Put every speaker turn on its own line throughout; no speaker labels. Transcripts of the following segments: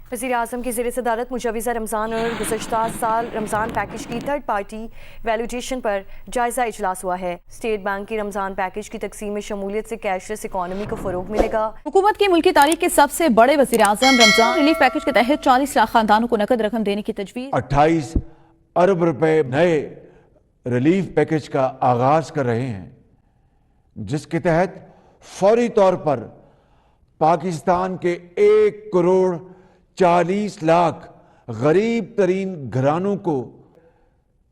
वज़ीर-ए-आज़म की ज़ेर-ए-सदारत मुजव्वज़ा रमज़ान और गुज़श्ता साल रमज़ान पैकेज की थर्ड पार्टी वैल्यूएशन पर जायज़ा इजलास हुआ है। स्टेट बैंक की रमज़ान पैकेज की तक़सीम में शमूलियत से कैशलेस इकॉनमी को फ़रोग़ मिलेगा।
हुकूमत की मुल्की तारीख के सबसे बड़े वज़ीर-ए-आज़म रमज़ान रिलीफ पैकेज के तहत 40 लाख खानदानों को नकद रकम देने की तजवीज़।
28 अरब रुपए नए रिलीफ पैकेज का आगाज कर रहे हैं, जिसके तहत फौरी तौर पर पाकिस्तान के 1 करोड़ 40 लाख गरीब तरीन घरानों को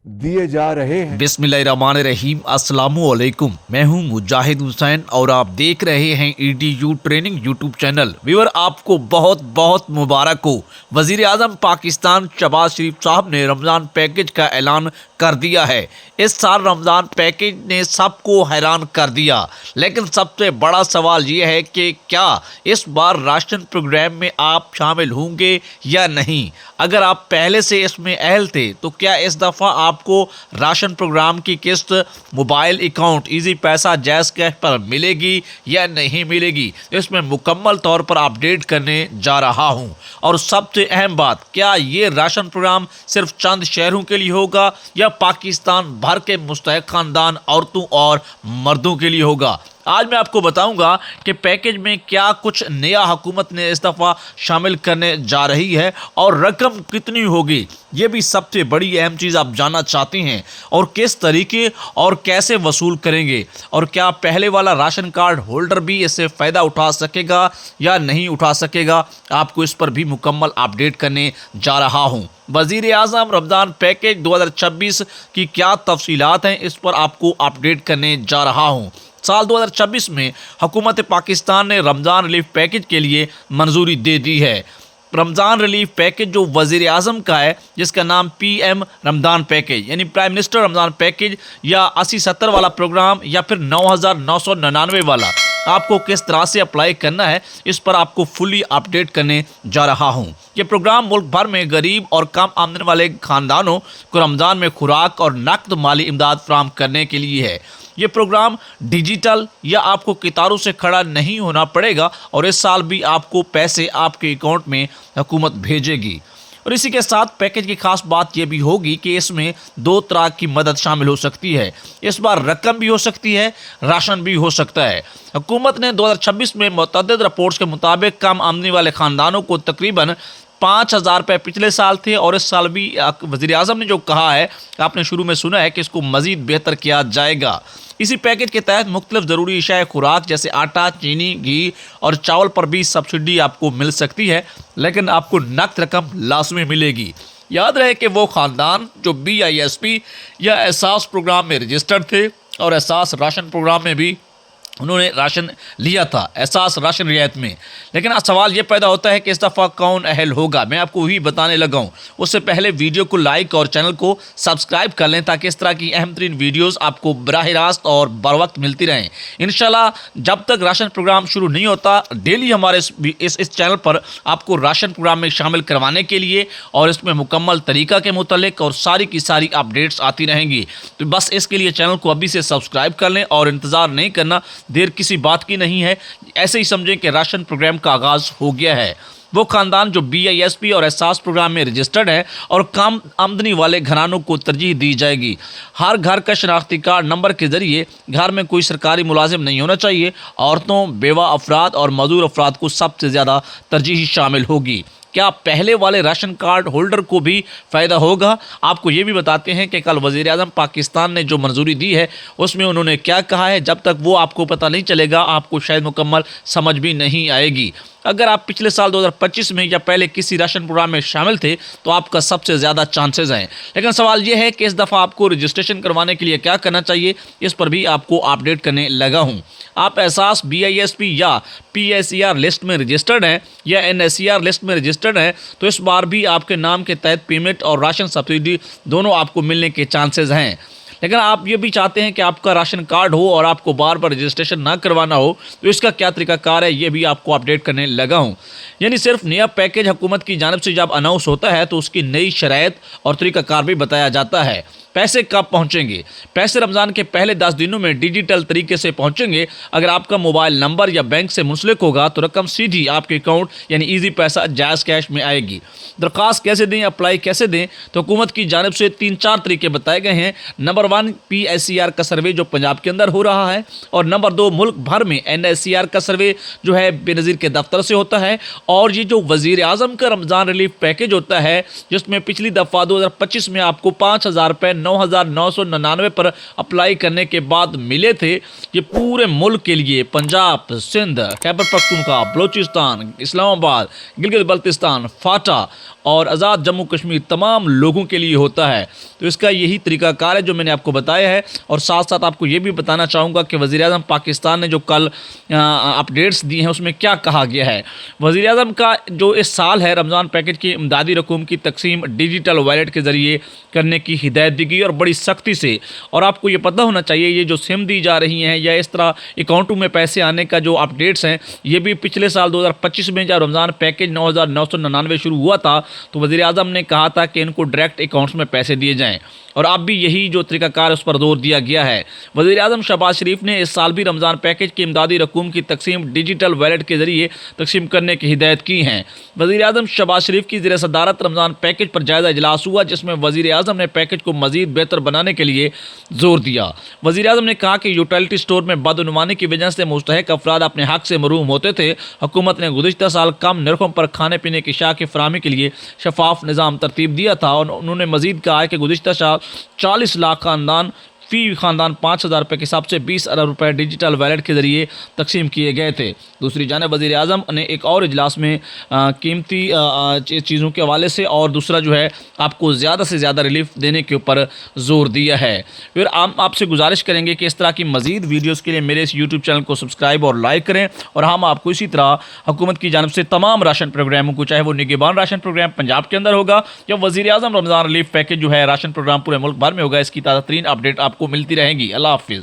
दिए जा रहे हैं।
बिस्मिल्लाहिर्रहमानिर्रहीम, अस्सलामुअलैकुम। मैं हूं मुजाहिद हुसैन और आप देख रहे हैं EDU training YouTube channel. Viewer, आपको बहुत बहुत मुबारक हो। वज़ीर आज़म पाकिस्तान शहबाज शरीफ साहब ने रमज़ान पैकेज का ऐलान कर दिया है। इस साल रमज़ान पैकेज ने सबको हैरान कर दिया, लेकिन सबसे बड़ा सवाल ये है कि क्या इस बार राशन प्रोग्राम में आप शामिल होंगे या नहीं। अगर आप पहले से इसमें अहल थे तो क्या इस दफ़ा आपको राशन प्रोग्राम की किस्त मोबाइल अकाउंट इजी पैसा जैज़ कैश पर मिलेगी या नहीं मिलेगी, इसमें मुकम्मल तौर पर अपडेट करने जा रहा हूं। और सबसे अहम बात, क्या ये राशन प्रोग्राम सिर्फ चंद शहरों के लिए होगा या पाकिस्तान भर के मुस्तहिक खानदान औरतों और मर्दों के लिए होगा। आज मैं आपको बताऊंगा कि पैकेज में क्या कुछ नया हुकूमत ने इस दफ़ा शामिल करने जा रही है और रकम कितनी होगी। ये भी सबसे बड़ी अहम चीज़ आप जानना चाहते हैं, और किस तरीके और कैसे वसूल करेंगे, और क्या पहले वाला राशन कार्ड होल्डर भी इससे फ़ायदा उठा सकेगा या नहीं उठा सकेगा। आपको इस पर भी मुकम्मल अपडेट करने जा रहा हूँ। वज़ीर-ए-आज़म रमज़ान पैकेज 2026 की क्या तफसीलात हैं, इस पर आपको अपडेट करने जा रहा हूँ। साल 2026 में हुकूमत पाकिस्तान ने रमज़ान रिलीफ पैकेज के लिए मंजूरी दे दी है। रमज़ान रिलीफ पैकेज जो वज़ीर आज़म का है, जिसका नाम PM रमज़ान पैकेज यानी प्राइम मिनिस्टर रमज़ान पैकेज, या 80-70 वाला प्रोग्राम या फिर 9,999 वाला, आपको किस तरह से अप्लाई करना है, इस पर आपको फुली अपडेट करने जा रहा हूँ। ये प्रोग्राम मुल्क भर में गरीब और कम आमदनी वाले ख़ानदानों को रमज़ान में खुराक और नकद माली इमदाद फराहम करने के लिए है। ये प्रोग्राम डिजिटल या आपको कितारों से खड़ा नहीं होना पड़ेगा, और इस साल भी आपको पैसे आपके अकाउंट में हुकूमत भेजेगी। और इसी के साथ पैकेज की खास बात यह भी होगी कि इसमें 2 तरह की मदद शामिल हो सकती है। इस बार रकम भी हो सकती है, राशन भी हो सकता है। हुकूमत ने 2026 में मुतअद्दिद रिपोर्ट्स के मुताबिक कम आमदनी वाले ख़ानदानों को तकरीबन 5,000 रुपये पिछले साल थे, और इस साल भी वज़ीर आज़म ने जो कहा है, आपने शुरू में सुना है कि इसको मज़ीद बेहतर किया जाएगा। इसी पैकेज के तहत मुख्तलिफ ज़रूरी अशिया खुराक जैसे आटा, चीनी, घी और चावल पर भी सब्सिडी आपको मिल सकती है, लेकिन आपको नकद रकम लाजमी मिलेगी। याद रहे कि वो ख़ानदान जो BISP या एहसास प्रोग्राम में रजिस्टर्ड थे, और एहसास राशन प्रोग्राम में भी उन्होंने राशन लिया था, एहसास राशन रियायत में। लेकिन आज सवाल ये पैदा होता है कि इस दफ़ा कौन अहल होगा। मैं आपको वही बताने लगा हूँ। उससे पहले वीडियो को लाइक और चैनल को सब्सक्राइब कर लें, ताकि इस तरह की अहम तरीन वीडियोज़ आपको बराह रास्त और बर वक्त मिलती रहें। इंशाल्लाह जब तक राशन प्रोग्राम शुरू नहीं होता, डेली हमारे इस चैनल पर आपको राशन प्रोग्राम में शामिल करवाने के लिए और इसमें मुकम्मल तरीका के मुतल्लिक और सारी की सारी अपडेट्स आती रहेंगी। तो बस इसके लिए चैनल को अभी से सब्सक्राइब कर लें, और इंतज़ार नहीं करना, देर किसी बात की नहीं है। ऐसे ही समझें कि राशन प्रोग्राम का आगाज़ हो गया है। वो खानदान जो BISP और एहसास प्रोग्राम में रजिस्टर्ड है और कम आमदनी वाले घरानों को तरजीह दी जाएगी। हर घर का शनाख्ती कार्ड नंबर के ज़रिए, घर में कोई सरकारी मुलाजिम नहीं होना चाहिए। औरतों, बेवा अफराद और मजदूर अफराद को सबसे ज़्यादा तरजीह शामिल होगी। क्या पहले वाले राशन कार्ड होल्डर को भी फ़ायदा होगा? आपको ये भी बताते हैं कि कल वज़ीर आज़म पाकिस्तान ने जो मंजूरी दी है, उसमें उन्होंने क्या कहा है। जब तक वो आपको पता नहीं चलेगा, आपको शायद मुकम्मल समझ भी नहीं आएगी। अगर आप पिछले साल 2025 में या पहले किसी राशन प्रोग्राम में शामिल थे, तो आपका सबसे ज़्यादा चांसेस हैं। लेकिन सवाल ये है कि इस दफ़ा आपको रजिस्ट्रेशन करवाने के लिए क्या करना चाहिए, इस पर भी आपको अपडेट करने लगा हूँ। आप एहसास BISP या PSER लिस्ट में रजिस्टर्ड हैं या NSER लिस्ट में रजिस्टर्ड हैं, तो इस बार भी आपके नाम के तहत पेमेंट और राशन सब्सिडी दोनों आपको मिलने के चांसेस हैं। लेकिन आप ये भी चाहते हैं कि आपका राशन कार्ड हो और आपको बार बार रजिस्ट्रेशन ना करवाना हो, तो इसका क्या तरीकाकार है, ये भी आपको अपडेट करने लगा हूँ। यानी सिर्फ नया पैकेज हुकूमत की जानिब से जब अनाउंस होता है, तो उसकी नई शराइत और तरीकाकार भी बताया जाता है। पैसे कब पहुंचेंगे? पैसे रमज़ान के पहले 10 दिनों में डिजिटल तरीके से पहुंचेंगे। अगर आपका मोबाइल नंबर या बैंक से मुंसलिक होगा तो रकम सीधी आपके अकाउंट यानी इजी पैसा जायज़ कैश में आएगी। दरख्वास्त कैसे दें, अप्लाई कैसे दें, तो हुकूमत की जानिब से 3-4 तरीके बताए गए हैं। नंबर 1 PSCR का सर्वे जो पंजाब के अंदर हो रहा है, और नंबर 2 मुल्क भर में NSCR का सर्वे जो है बेनज़ीर के दफ्तर से होता है। और ये जो वज़ीर आज़म का रमज़ान रिलीफ पैकेज होता है जिसमें पिछली दफ़ा 2025 में आपको 5,000 रुपये 9,999 पर अप्लाई करने के बाद मिले थे, ये पूरे मुल्क के लिए पंजाब, सिंध, खैबर पख्तूनख्वा, बलोचिस्तान, इस्लामाबाद, गिलगित बल्तिस्तान, फाटा और आज़ाद जम्मू कश्मीर तमाम लोगों के लिए होता है। तो इसका यही तरीकाकार है जो मैंने आपको बताया है। और साथ साथ आपको ये भी बताना चाहूँगा कि वज़ीर आज़म पाकिस्तान ने जो कल अपडेट्स दी हैं उसमें क्या कहा गया है। वज़ीर आज़म का जो इस साल है रमज़ान पैकेज की इमदादी रकूम की तकसीम डिजिटल वॉलेट के ज़रिए करने की हिदायत दी गई और बड़ी सख्ती से। और आपको ये पता होना चाहिए ये जो सिम दी जा रही हैं या इस तरह अकाउंटों में पैसे आने का जो अपडेट्स हैं, ये भी पिछले साल 2025 में जब रमज़ान पैकेज 9,999 शुरू हुआ था तो वज़ीर आज़म ने कहा था कि इनको डायरेक्ट अकाउंट्स में पैसे दिए जाएँ, और अब भी यही जो तरीकाकार उस पर जोर दिया गया है। वज़ीर आज़म शहबाज शरीफ ने इस साल भी रमज़ान पैकेज की इमदादी रकूम की तकसीम डिजिटल वॉलेट के ज़रिए तकसीम करने की हिदायत की हैं। वज़ीर आज़म शहबाज शरीफ की ज़ेर सदारत रमज़ान पैकेज पर जायज़ा इजलास हुआ जिसमें वज़ीर आज़म ने पैकेज को मज़ीद बेहतर बनाने के लिए जोर दिया। वज़ीर आज़म ने कहा कि यूटिलिटी स्टोर में बदनुमानी की वजह से मुस्तहक अफराद अपने हक़ से महरूम होते थे। हुकूमत ने गुज़िश्ता साल कम नरखों पर खाने पीने की अशिया की फराहमी के लिए शफाफ निज़ाम तरतीब दिया था। और उन्होंने मज़ीद कहा है कि गुज़िश्ता साल 40 लाख खानदान फी खानदान 5,000 रुपये के हिसाब से 20 अरब रुपये डिजिटल वॉलेट के ज़रिए तकसीम किए गए थे। दूसरी जानिब वज़ीर आज़म ने एक और इजलास में कीमती चीज़ों के हवाले से और दूसरा जो है आपको ज़्यादा से ज़्यादा रिलीफ देने के ऊपर जोर दिया है। फिर हम आपसे गुजारिश करेंगे कि इस तरह की मज़ीद वीडियोज़ के लिए मेरे इस यूट्यूब चैनल को सब्सक्राइब और लाइक करें। और हम आपको इसी तरह हुकूमत की जानिब से तमाम राशन प्रोग्रामों को, चाहे वो निगहबान राशन प्रोग्राम पंजाब के अंदर होगा या वज़ीर आज़म रमज़ान रिलीफ पैकेज जो है राशन प्रोग्राम पूरे मुल्क भर में होगा, इसकी ताज़ा तरीन अपडेट आपको मिलती रहेंगी। अल्लाह हाफिज़।